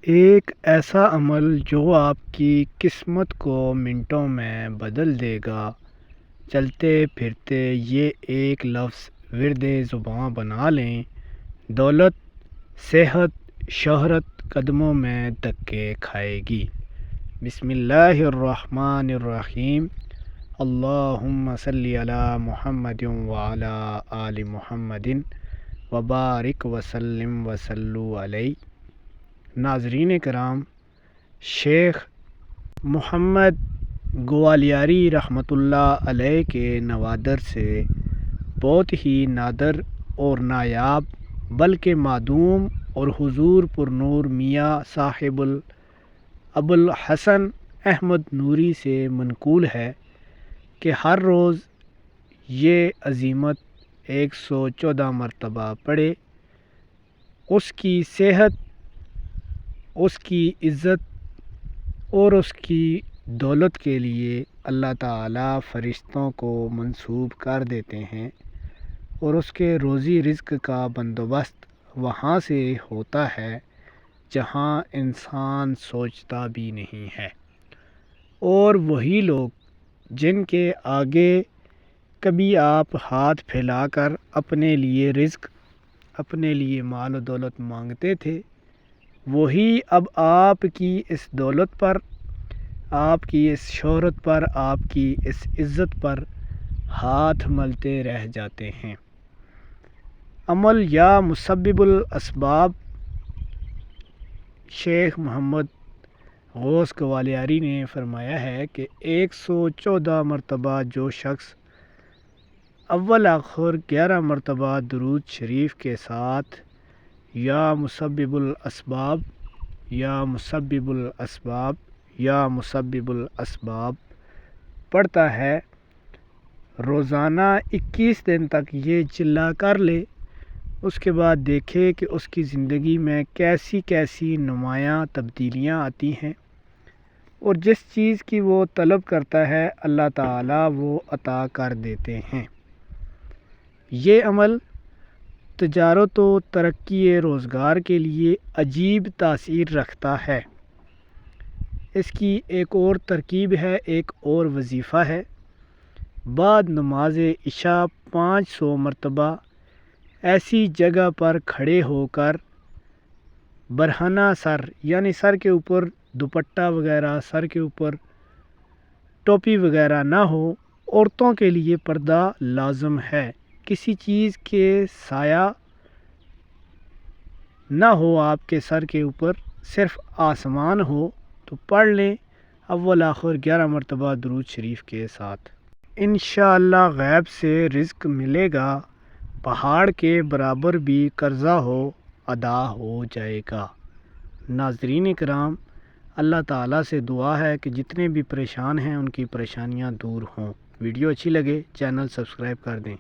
ایک ایسا عمل جو آپ کی قسمت کو منٹوں میں بدل دے گا۔ چلتے پھرتے یہ ایک لفظ ورد زباں بنا لیں، دولت، صحت، شہرت قدموں میں دھکے کھائے گی۔ بسم اللہ الرحمن الرحیم۔ اللہم صلی علی محمد وعلی آل محمد وبارک وسلم وصلوا علیہ۔ ناظرین کرام، شیخ محمد گوالیاری رحمۃ اللہ علیہ کے نوادر سے بہت ہی نادر اور نایاب بلکہ معدوم اور حضور پر نور میاں صاحب ابو الحسن احمد نوری سے منقول ہے کہ ہر روز یہ عزیمت 114 مرتبہ پڑھے۔ اس کی صحت، اس کی عزت اور اس کی دولت کے لیے اللہ تعالیٰ فرشتوں کو منسوب کر دیتے ہیں، اور اس کے روزی رزق کا بندوبست وہاں سے ہوتا ہے جہاں انسان سوچتا بھی نہیں ہے۔ اور وہی لوگ جن کے آگے کبھی آپ ہاتھ پھیلا کر اپنے لیے رزق، اپنے لیے مال و دولت مانگتے تھے، وہی اب آپ کی اس دولت پر، آپ کی اس شہرت پر، آپ کی اس عزت پر ہاتھ ملتے رہ جاتے ہیں۔ عمل یا مسبب الاسباب۔ شیخ محمد غوث گوالیاری نے فرمایا ہے کہ 114 مرتبہ جو شخص اول آخر 11 مرتبہ درود شریف کے ساتھ یا مسبب الاسباب، یا مسبب الاسباب، یا مسبب الاسباب پڑھتا ہے، روزانہ 21 دن تک یہ چلا کر لے، اس کے بعد دیکھے کہ اس کی زندگی میں کیسی کیسی نمایاں تبدیلیاں آتی ہیں، اور جس چیز کی وہ طلب کرتا ہے اللہ تعالیٰ وہ عطا کر دیتے ہیں۔ یہ عمل تجارت و ترقی روزگار کے لیے عجیب تاثیر رکھتا ہے۔ اس کی ایک اور ترکیب ہے، ایک اور وظیفہ ہے۔ بعد نماز عشاء 500 مرتبہ ایسی جگہ پر کھڑے ہو کر برہنہ سر، یعنی سر کے اوپر دوپٹہ وغیرہ، سر کے اوپر ٹوپی وغیرہ نہ ہو، عورتوں کے لیے پردہ لازم ہے، کسی چیز کے سایہ نہ ہو آپ کے سر کے اوپر، صرف آسمان ہو تو پڑھ لیں اول آخر 11 مرتبہ درود شریف کے ساتھ۔ انشاءاللہ غیب سے رزق ملے گا، پہاڑ کے برابر بھی قرضہ ہو ادا ہو جائے گا۔ ناظرین کرام، اللہ تعالیٰ سے دعا ہے کہ جتنے بھی پریشان ہیں ان کی پریشانیاں دور ہوں۔ ویڈیو اچھی لگے چینل سبسکرائب کر دیں۔